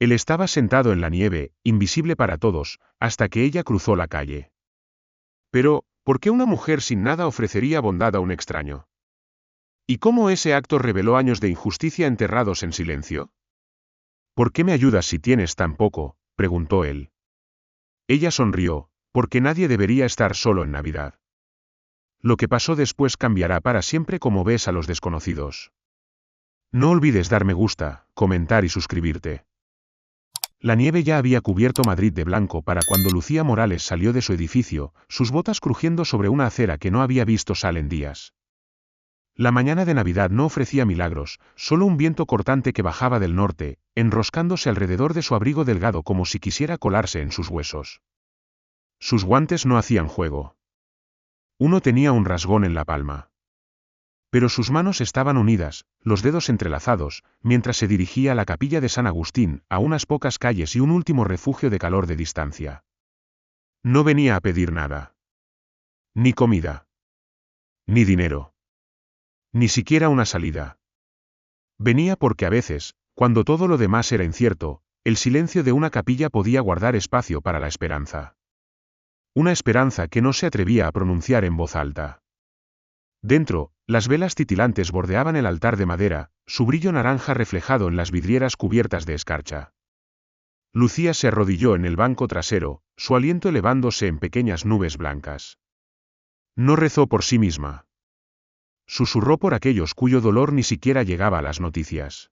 Él estaba sentado en la nieve, invisible para todos, hasta que ella cruzó la calle. Pero, ¿por qué una mujer sin nada ofrecería bondad a un extraño? ¿Y cómo ese acto reveló años de injusticia enterrados en silencio? ¿Por qué me ayudas si tienes tan poco?, preguntó él. Ella sonrió, porque nadie debería estar solo en Navidad. Lo que pasó después cambiará para siempre como ves a los desconocidos. No olvides dar me gusta, comentar y suscribirte. La nieve ya había cubierto Madrid de blanco para cuando Lucía Morales salió de su edificio, sus botas crujiendo sobre una acera que no había visto sal en días. La mañana de Navidad no ofrecía milagros, solo un viento cortante que bajaba del norte, enroscándose alrededor de su abrigo delgado como si quisiera colarse en sus huesos. Sus guantes no hacían juego. Uno tenía un rasgón en la palma. Pero sus manos estaban unidas, los dedos entrelazados, mientras se dirigía a la capilla de San Agustín, a unas pocas calles y un último refugio de calor de distancia. No venía a pedir nada. Ni comida. Ni dinero. Ni siquiera una salida. Venía porque a veces, cuando todo lo demás era incierto, el silencio de una capilla podía guardar espacio para la esperanza. Una esperanza que no se atrevía a pronunciar en voz alta. Dentro, las velas titilantes bordeaban el altar de madera, su brillo naranja reflejado en las vidrieras cubiertas de escarcha. Lucía se arrodilló en el banco trasero, su aliento elevándose en pequeñas nubes blancas. No rezó por sí misma. Susurró por aquellos cuyo dolor ni siquiera llegaba a las noticias.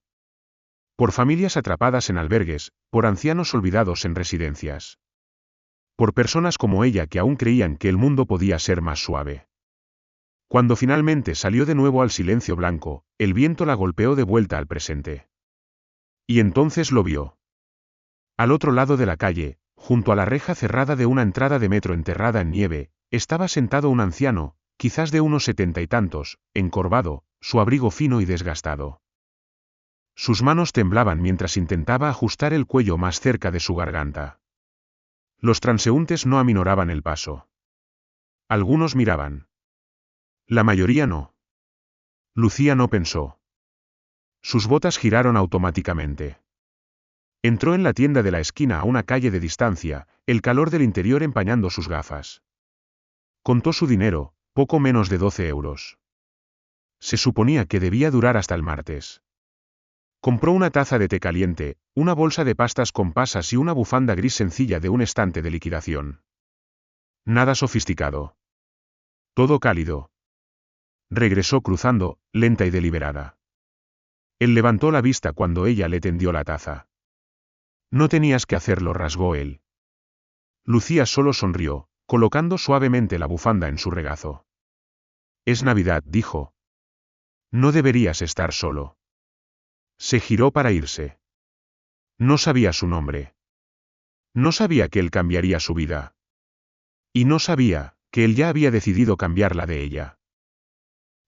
Por familias atrapadas en albergues, por ancianos olvidados en residencias. Por personas como ella que aún creían que el mundo podía ser más suave. Cuando finalmente salió de nuevo al silencio blanco, el viento la golpeó de vuelta al presente. Y entonces lo vio. Al otro lado de la calle, junto a la reja cerrada de una entrada de metro enterrada en nieve, estaba sentado un anciano, quizás de unos 70 y tantos, encorvado, su abrigo fino y desgastado. Sus manos temblaban mientras intentaba ajustar el cuello más cerca de su garganta. Los transeúntes no aminoraban el paso. Algunos miraban. La mayoría no. Lucía no pensó. Sus botas giraron automáticamente. Entró en la tienda de la esquina a una calle de distancia, el calor del interior empañando sus gafas. Contó su dinero, poco menos de 12 euros. Se suponía que debía durar hasta el martes. Compró una taza de té caliente, una bolsa de pastas con pasas y una bufanda gris sencilla de un estante de liquidación. Nada sofisticado. Todo cálido. Regresó cruzando, lenta y deliberada. Él levantó la vista cuando ella le tendió la taza. No tenías que hacerlo, rasgó él. Lucía solo sonrió, colocando suavemente la bufanda en su regazo. Es Navidad, dijo. No deberías estar solo. Se giró para irse. No sabía su nombre. No sabía que él cambiaría su vida. Y no sabía que él ya había decidido cambiar la de ella.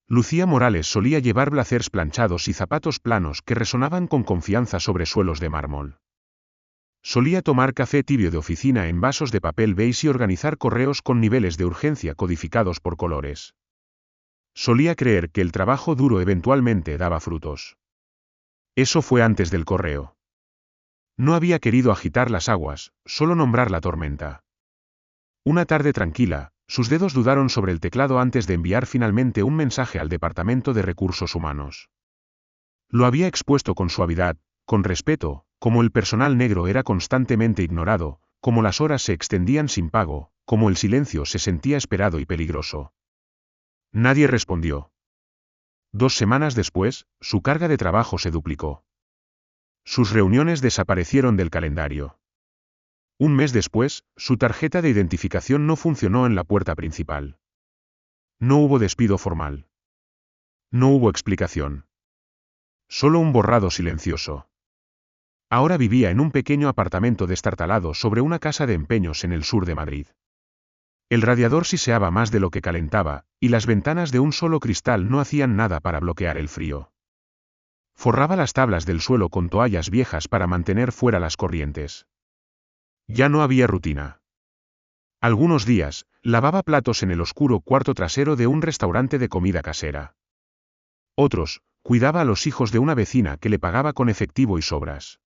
Lucía Morales solía llevar blazers planchados y zapatos planos que resonaban con confianza sobre suelos de mármol. Solía tomar café tibio de oficina en vasos de papel beige y organizar correos con niveles de urgencia codificados por colores. Solía creer que el trabajo duro eventualmente daba frutos. Eso fue antes del correo. No había querido agitar las aguas, solo nombrar la tormenta. Una tarde tranquila, sus dedos dudaron sobre el teclado antes de enviar finalmente un mensaje al Departamento de Recursos Humanos. Lo había expuesto con suavidad, con respeto, como el personal negro era constantemente ignorado, como las horas se extendían sin pago, como el silencio se sentía esperado y peligroso. Nadie respondió. 2 semanas después, su carga de trabajo se duplicó. Sus reuniones desaparecieron del calendario. Un mes después, su tarjeta de identificación no funcionó en la puerta principal. No hubo despido formal. No hubo explicación. Solo un borrado silencioso. Ahora vivía en un pequeño apartamento destartalado sobre una casa de empeños en el sur de Madrid. El radiador siseaba más de lo que calentaba, y las ventanas de un solo cristal no hacían nada para bloquear el frío. Forraba las tablas del suelo con toallas viejas para mantener fuera las corrientes. Ya no había rutina. Algunos días, lavaba platos en el oscuro cuarto trasero de un restaurante de comida casera. Otros, cuidaba a los hijos de una vecina que le pagaba con efectivo y sobras.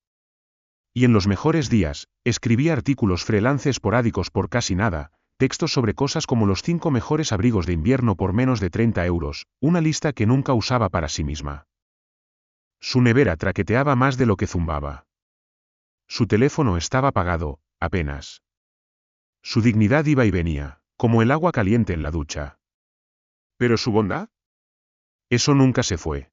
Y en los mejores días, escribía artículos freelance esporádicos por casi nada, textos sobre cosas como los 5 mejores abrigos de invierno por menos de 30 euros, una lista que nunca usaba para sí misma. Su nevera traqueteaba más de lo que zumbaba. Su teléfono estaba apagado, apenas. Su dignidad iba y venía, como el agua caliente en la ducha. ¿Pero su bondad? Eso nunca se fue.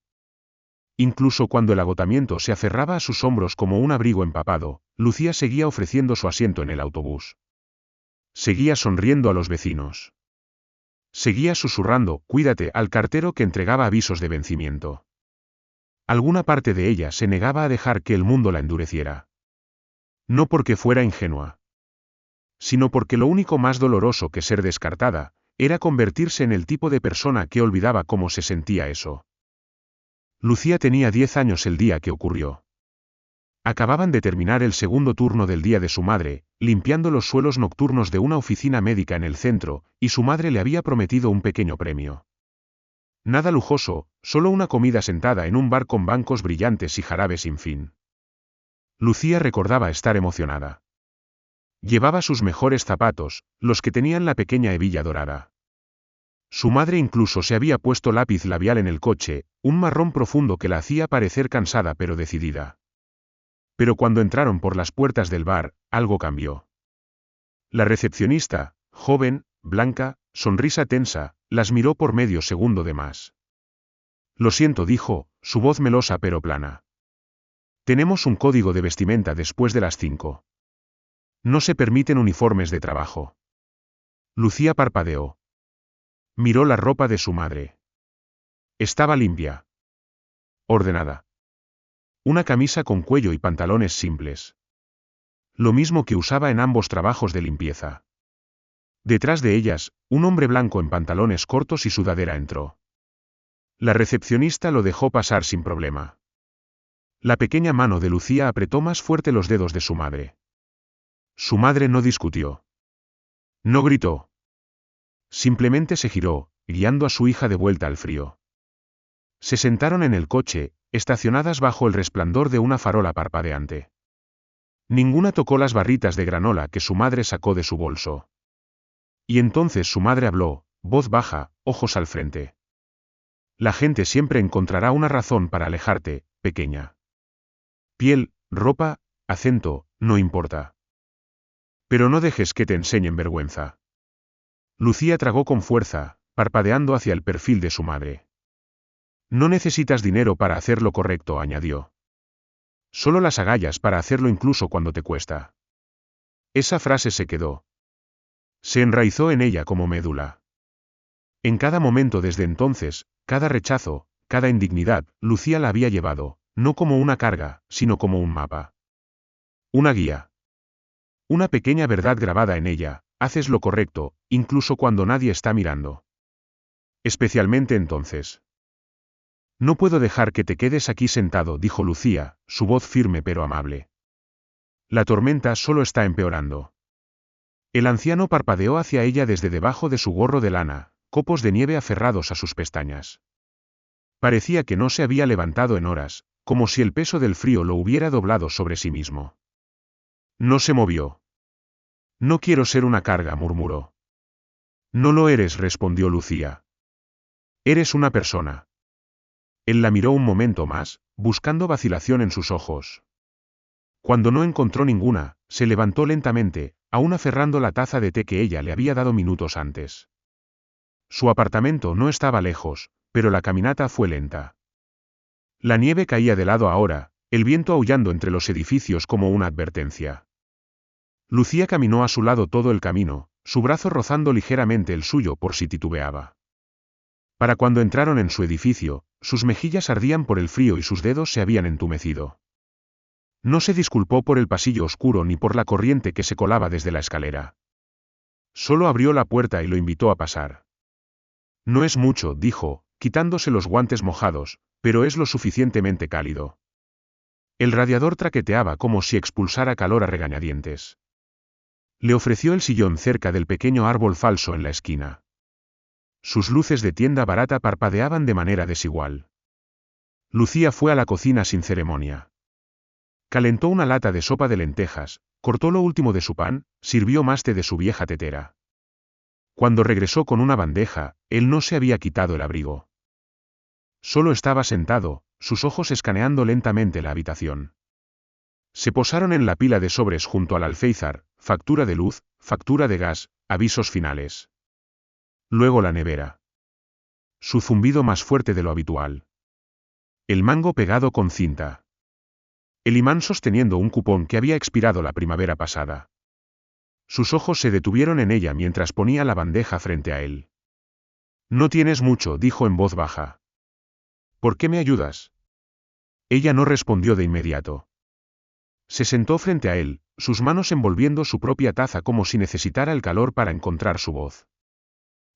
Incluso cuando el agotamiento se aferraba a sus hombros como un abrigo empapado, Lucía seguía ofreciendo su asiento en el autobús. Seguía sonriendo a los vecinos. Seguía susurrando, cuídate, al cartero que entregaba avisos de vencimiento. Alguna parte de ella se negaba a dejar que el mundo la endureciera. No porque fuera ingenua, sino porque lo único más doloroso que ser descartada, era convertirse en el tipo de persona que olvidaba cómo se sentía eso. Lucía tenía 10 años el día que ocurrió. Acababan de terminar el segundo turno del día de su madre, limpiando los suelos nocturnos de una oficina médica en el centro, y su madre le había prometido un pequeño premio. Nada lujoso, solo una comida sentada en un bar con bancos brillantes y jarabe sin fin. Lucía recordaba estar emocionada. Llevaba sus mejores zapatos, los que tenían la pequeña hebilla dorada. Su madre incluso se había puesto lápiz labial en el coche, un marrón profundo que la hacía parecer cansada pero decidida. Pero cuando entraron por las puertas del bar, algo cambió. La recepcionista, joven, blanca, sonrisa tensa, las miró por medio segundo de más. Lo siento, dijo, su voz melosa pero plana. Tenemos un código de vestimenta después de las 5. No se permiten uniformes de trabajo. Lucía parpadeó. Miró la ropa de su madre. Estaba limpia. Ordenada. Una camisa con cuello y pantalones simples. Lo mismo que usaba en ambos trabajos de limpieza. Detrás de ellas, un hombre blanco en pantalones cortos y sudadera entró. La recepcionista lo dejó pasar sin problema. La pequeña mano de Lucía apretó más fuerte los dedos de su madre. Su madre no discutió. No gritó. Simplemente se giró, guiando a su hija de vuelta al frío. Se sentaron en el coche, estacionadas bajo el resplandor de una farola parpadeante. Ninguna tocó las barritas de granola que su madre sacó de su bolso. Y entonces su madre habló, voz baja, ojos al frente. La gente siempre encontrará una razón para alejarte, pequeña. Piel, ropa, acento, no importa. Pero no dejes que te enseñen vergüenza. Lucía tragó con fuerza, parpadeando hacia el perfil de su madre. No necesitas dinero para hacer lo correcto, añadió. Solo las agallas para hacerlo incluso cuando te cuesta. Esa frase se quedó. Se enraizó en ella como médula. En cada momento desde entonces, cada rechazo, cada indignidad, Lucía la había llevado, no como una carga, sino como un mapa. Una guía. Una pequeña verdad grabada en ella, haces lo correcto, incluso cuando nadie está mirando. Especialmente entonces. No puedo dejar que te quedes aquí sentado, dijo Lucía, su voz firme pero amable. La tormenta solo está empeorando. El anciano parpadeó hacia ella desde debajo de su gorro de lana, copos de nieve aferrados a sus pestañas. Parecía que no se había levantado en horas, como si el peso del frío lo hubiera doblado sobre sí mismo. No se movió. No quiero ser una carga, murmuró. No lo eres, respondió Lucía. Eres una persona. Él la miró un momento más, buscando vacilación en sus ojos. Cuando no encontró ninguna, se levantó lentamente, aún aferrando la taza de té que ella le había dado minutos antes. Su apartamento no estaba lejos, pero la caminata fue lenta. La nieve caía de lado ahora, el viento aullando entre los edificios como una advertencia. Lucía caminó a su lado todo el camino, su brazo rozando ligeramente el suyo por si titubeaba. Para cuando entraron en su edificio, sus mejillas ardían por el frío y sus dedos se habían entumecido. No se disculpó por el pasillo oscuro ni por la corriente que se colaba desde la escalera. Solo abrió la puerta y lo invitó a pasar. No es mucho, dijo, quitándose los guantes mojados, pero es lo suficientemente cálido. El radiador traqueteaba como si expulsara calor a regañadientes. Le ofreció el sillón cerca del pequeño árbol falso en la esquina. Sus luces de tienda barata parpadeaban de manera desigual. Lucía fue a la cocina sin ceremonia. Calentó una lata de sopa de lentejas, cortó lo último de su pan, sirvió más té de su vieja tetera. Cuando regresó con una bandeja, él no se había quitado el abrigo. Solo estaba sentado, sus ojos escaneando lentamente la habitación. Se posaron en la pila de sobres junto al alféizar, factura de luz, factura de gas, avisos finales. Luego la nevera. Su zumbido más fuerte de lo habitual. El mango pegado con cinta. El imán sosteniendo un cupón que había expirado la primavera pasada. Sus ojos se detuvieron en ella mientras ponía la bandeja frente a él. No tienes mucho, dijo en voz baja. ¿Por qué me ayudas? Ella no respondió de inmediato. Se sentó frente a él, sus manos envolviendo su propia taza como si necesitara el calor para encontrar su voz.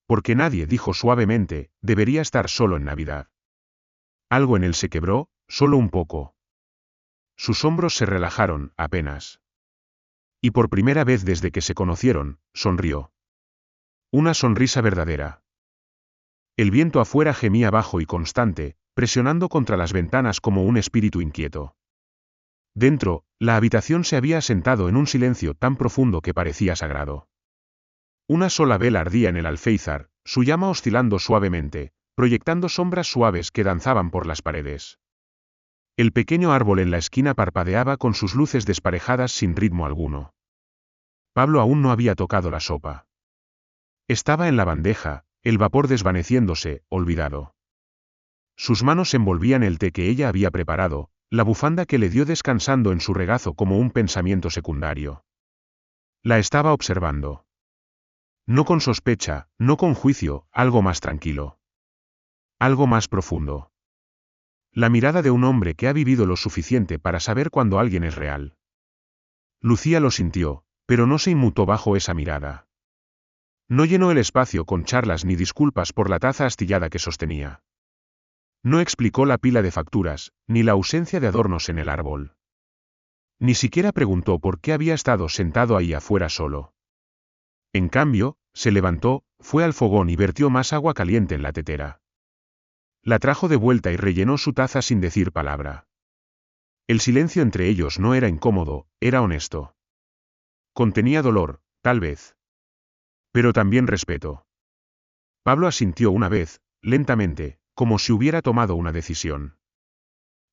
Porque nadie, dijo suavemente, debería estar solo en Navidad. Algo en él se quebró, solo un poco. Sus hombros se relajaron, apenas. Y por primera vez desde que se conocieron, sonrió. Una sonrisa verdadera. El viento afuera gemía bajo y constante, presionando contra las ventanas como un espíritu inquieto. Dentro, la habitación se había asentado en un silencio tan profundo que parecía sagrado. Una sola vela ardía en el alféizar, su llama oscilando suavemente, proyectando sombras suaves que danzaban por las paredes. El pequeño árbol en la esquina parpadeaba con sus luces desparejadas sin ritmo alguno. Pablo aún no había tocado la sopa. Estaba en la bandeja, el vapor desvaneciéndose, olvidado. Sus manos envolvían el té que ella había preparado, la bufanda que le dio descansando en su regazo como un pensamiento secundario. La estaba observando. No con sospecha, no con juicio, algo más tranquilo. Algo más profundo. La mirada de un hombre que ha vivido lo suficiente para saber cuando alguien es real. Lucía lo sintió, pero no se inmutó bajo esa mirada. No llenó el espacio con charlas ni disculpas por la taza astillada que sostenía. No explicó la pila de facturas, ni la ausencia de adornos en el árbol. Ni siquiera preguntó por qué había estado sentado ahí afuera solo. En cambio, se levantó, fue al fogón y vertió más agua caliente en la tetera. La trajo de vuelta y rellenó su taza sin decir palabra. El silencio entre ellos no era incómodo, era honesto. Contenía dolor, tal vez. Pero también respeto. Pablo asintió una vez, lentamente, como si hubiera tomado una decisión.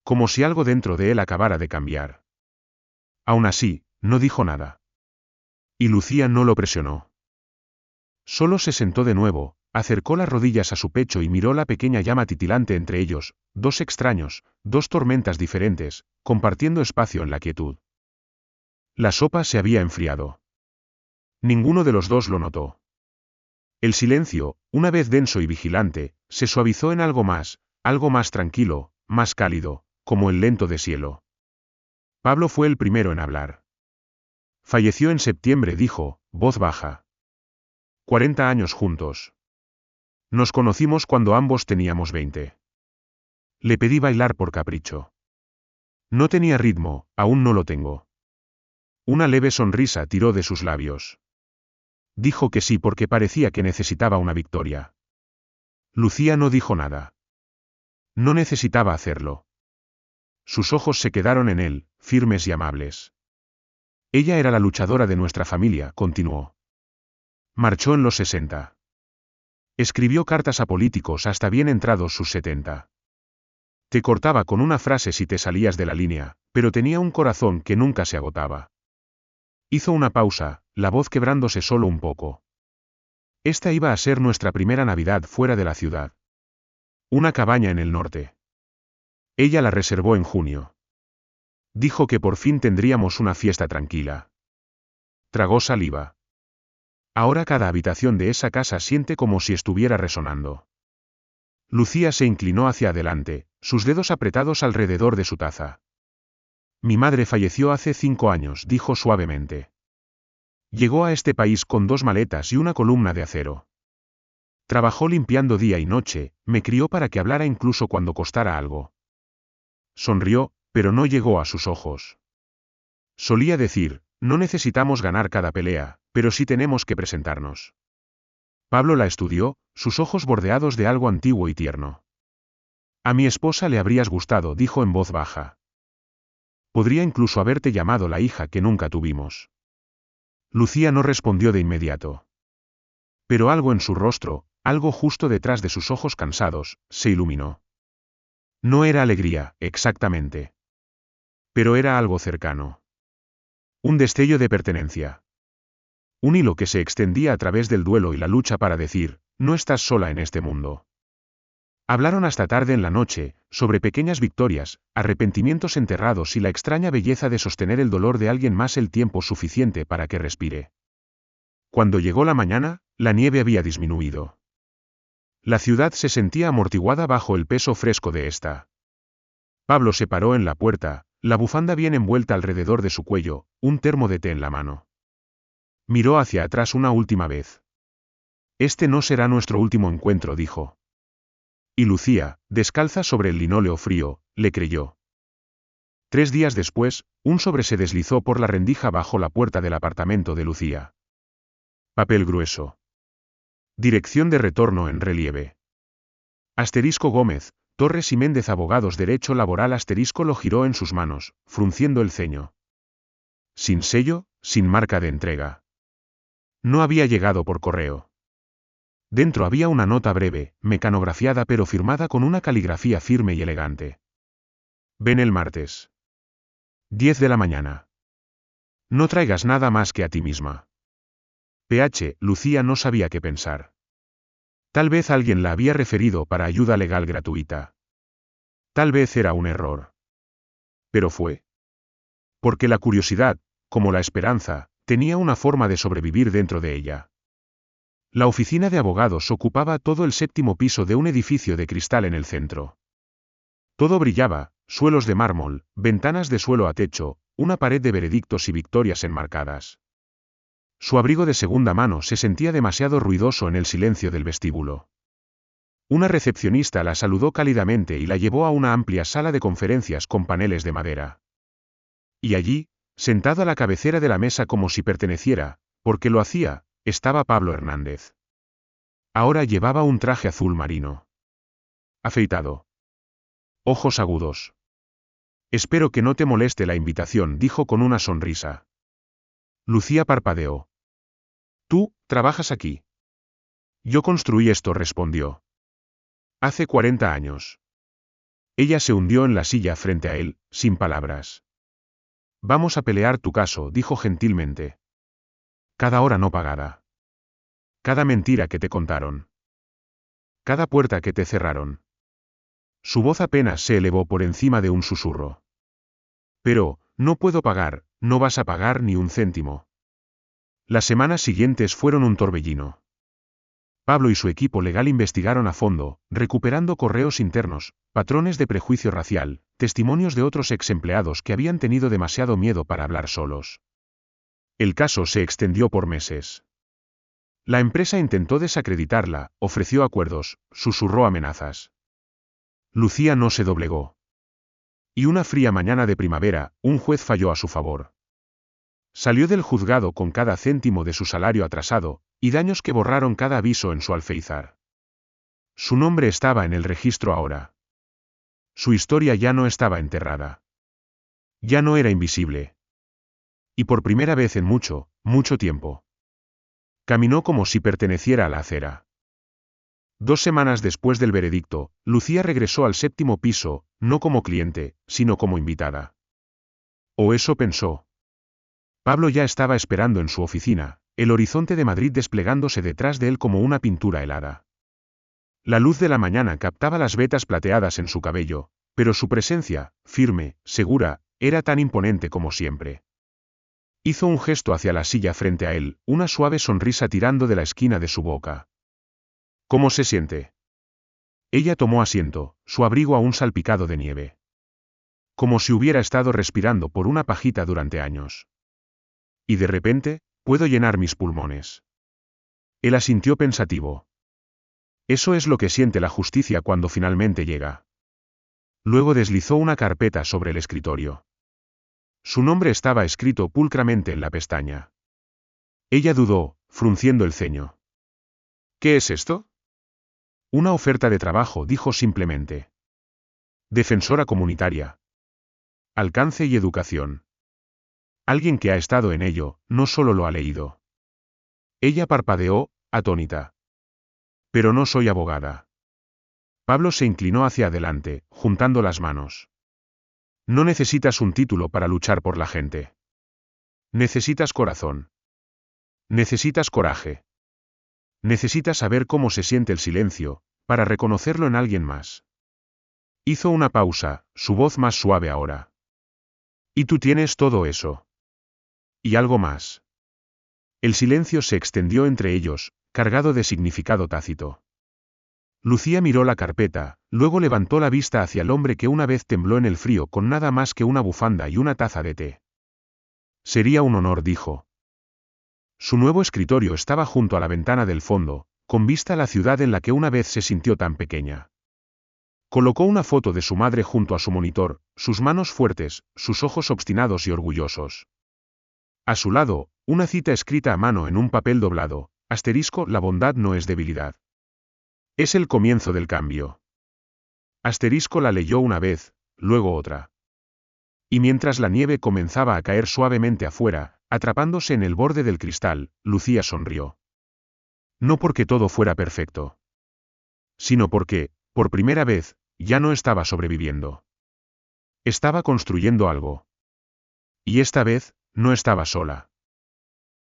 Como si algo dentro de él acabara de cambiar. Aún así, no dijo nada. Y Lucía no lo presionó. Solo se sentó de nuevo, acercó las rodillas a su pecho y miró la pequeña llama titilante entre ellos, dos extraños, dos tormentas diferentes, compartiendo espacio en la quietud. La sopa se había enfriado. Ninguno de los dos lo notó. El silencio, una vez denso y vigilante, se suavizó en algo más tranquilo, más cálido, como el lento deshielo. Pablo fue el primero en hablar. Falleció en septiembre, dijo, voz baja. 40 años juntos. Nos conocimos cuando ambos teníamos 20. Le pedí bailar por capricho. No tenía ritmo, aún no lo tengo. Una leve sonrisa tiró de sus labios. Dijo que sí porque parecía que necesitaba una victoria. Lucía no dijo nada. No necesitaba hacerlo. Sus ojos se quedaron en él, firmes y amables. Ella era la luchadora de nuestra familia, continuó. Marchó en los 60. Escribió cartas a políticos hasta bien entrados sus 70. Te cortaba con una frase si te salías de la línea, pero tenía un corazón que nunca se agotaba. Hizo una pausa, la voz quebrándose solo un poco. Esta iba a ser nuestra primera Navidad fuera de la ciudad. Una cabaña en el norte. Ella la reservó en junio. Dijo que por fin tendríamos una fiesta tranquila. Tragó saliva. Ahora cada habitación de esa casa siente como si estuviera resonando. Lucía se inclinó hacia adelante, sus dedos apretados alrededor de su taza. Mi madre falleció hace 5 años, dijo suavemente. Llegó a este país con 2 maletas y una columna de acero. Trabajó limpiando día y noche, me crió para que hablara incluso cuando costara algo. Sonrió, pero no llegó a sus ojos. Solía decir, no necesitamos ganar cada pelea, pero sí tenemos que presentarnos. Pablo la estudió, sus ojos bordeados de algo antiguo y tierno. A mi esposa le habrías gustado, dijo en voz baja. podría incluso haberte llamado la hija que nunca tuvimos. Lucía no respondió de inmediato. Pero algo en su rostro, algo justo detrás de sus ojos cansados, se iluminó. No era alegría, exactamente. Pero era algo cercano. Un destello de pertenencia. Un hilo que se extendía a través del duelo y la lucha para decir, no estás sola en este mundo. Hablaron hasta tarde en la noche, sobre pequeñas victorias, arrepentimientos enterrados y la extraña belleza de sostener el dolor de alguien más el tiempo suficiente para que respire. Cuando llegó la mañana, la nieve había disminuido. La ciudad se sentía amortiguada bajo el peso fresco de esta. Pablo se paró en la puerta, la bufanda bien envuelta alrededor de su cuello, un termo de té en la mano. Miró hacia atrás una última vez. Este no será nuestro último encuentro, dijo. Y Lucía, descalza sobre el linóleo frío, le creyó. 3 días después, un sobre se deslizó por la rendija bajo la puerta del apartamento de Lucía. Papel grueso. Dirección de retorno en relieve. Asterisco Gómez, Torres y Méndez Abogados Derecho Laboral asterisco lo giró en sus manos, frunciendo el ceño. Sin sello, sin marca de entrega. No había llegado por correo. Dentro había una nota breve, mecanografiada pero firmada con una caligrafía firme y elegante. Ven el martes. 10 de la mañana. No traigas nada más que a ti misma. PH. Lucía no sabía qué pensar. Tal vez alguien la había referido para ayuda legal gratuita. Tal vez era un error. Pero fue. Porque la curiosidad, como la esperanza, tenía una forma de sobrevivir dentro de ella. La oficina de abogados ocupaba todo el 7º piso de un edificio de cristal en el centro. Todo brillaba, suelos de mármol, ventanas de suelo a techo, una pared de veredictos y victorias enmarcadas. Su abrigo de segunda mano se sentía demasiado ruidoso en el silencio del vestíbulo. Una recepcionista la saludó cálidamente y la llevó a una amplia sala de conferencias con paneles de madera. Y allí, sentado a la cabecera de la mesa como si perteneciera, porque lo hacía, estaba Pablo Hernández. Ahora llevaba un traje azul marino. Afeitado. Ojos agudos. Espero que no te moleste la invitación, dijo con una sonrisa. Lucía parpadeó. Tú, trabajas aquí. Yo construí esto, respondió. Hace 40 años. Ella se hundió en la silla frente a él, sin palabras. Vamos a pelear tu caso, dijo gentilmente. Cada hora no pagada. Cada mentira que te contaron. Cada puerta que te cerraron. Su voz apenas se elevó por encima de un susurro. Pero, no puedo pagar, no vas a pagar ni un céntimo. Las semanas siguientes fueron un torbellino. Pablo y su equipo legal investigaron a fondo, recuperando correos internos, patrones de prejuicio racial, testimonios de otros ex empleados que habían tenido demasiado miedo para hablar solos. El caso se extendió por meses. La empresa intentó desacreditarla, ofreció acuerdos, susurró amenazas. Lucía no se doblegó. Y una fría mañana de primavera, un juez falló a su favor. Salió del juzgado con cada céntimo de su salario atrasado, y daños que borraron cada aviso en su alféizar. Su nombre estaba en el registro ahora. Su historia ya no estaba enterrada. Ya no era invisible. Y por primera vez en mucho, mucho tiempo. Caminó como si perteneciera a la acera. 2 semanas después del veredicto, Lucía regresó al 7º piso, no como cliente, sino como invitada. O eso pensó. Pablo ya estaba esperando en su oficina, el horizonte de Madrid desplegándose detrás de él como una pintura helada. La luz de la mañana captaba las vetas plateadas en su cabello, pero su presencia, firme, segura, era tan imponente como siempre. Hizo un gesto hacia la silla frente a él, una suave sonrisa tirando de la esquina de su boca. ¿Cómo se siente? Ella tomó asiento, su abrigo aún salpicado de nieve. Como si hubiera estado respirando por una pajita durante años. Y de repente, puedo llenar mis pulmones. Él asintió pensativo. Eso es lo que siente la justicia cuando finalmente llega. Luego deslizó una carpeta sobre el escritorio. Su nombre estaba escrito pulcramente en la pestaña. Ella dudó, frunciendo el ceño. ¿Qué es esto? Una oferta de trabajo, dijo simplemente. Defensora comunitaria. alcance y educación. Alguien que ha estado en ello, no solo lo ha leído. Ella parpadeó, atónita. Pero no soy abogada. Pablo se inclinó hacia adelante, juntando las manos. No necesitas un título para luchar por la gente. Necesitas corazón. Necesitas coraje. Necesitas saber cómo se siente el silencio, para reconocerlo en alguien más. Hizo una pausa, su voz más suave ahora. Y tú tienes todo eso. Y algo más. El silencio se extendió entre ellos, cargado de significado tácito. Lucía miró la carpeta, luego levantó la vista hacia el hombre que una vez tembló en el frío con nada más que una bufanda y una taza de té. Sería un honor, dijo. Su nuevo escritorio estaba junto a la ventana del fondo, con vista a la ciudad en la que una vez se sintió tan pequeña. Colocó una foto de su madre junto a su monitor, sus manos fuertes, sus ojos obstinados y orgullosos. A su lado, una cita escrita a mano en un papel doblado, asterisco, la bondad no es debilidad. Es el comienzo del cambio. Asterisco la leyó una vez, luego otra. Y mientras la nieve comenzaba a caer suavemente afuera, atrapándose en el borde del cristal, Lucía sonrió. No porque todo fuera perfecto. Sino porque, por primera vez, ya no estaba sobreviviendo. Estaba construyendo algo. Y esta vez, no estaba sola.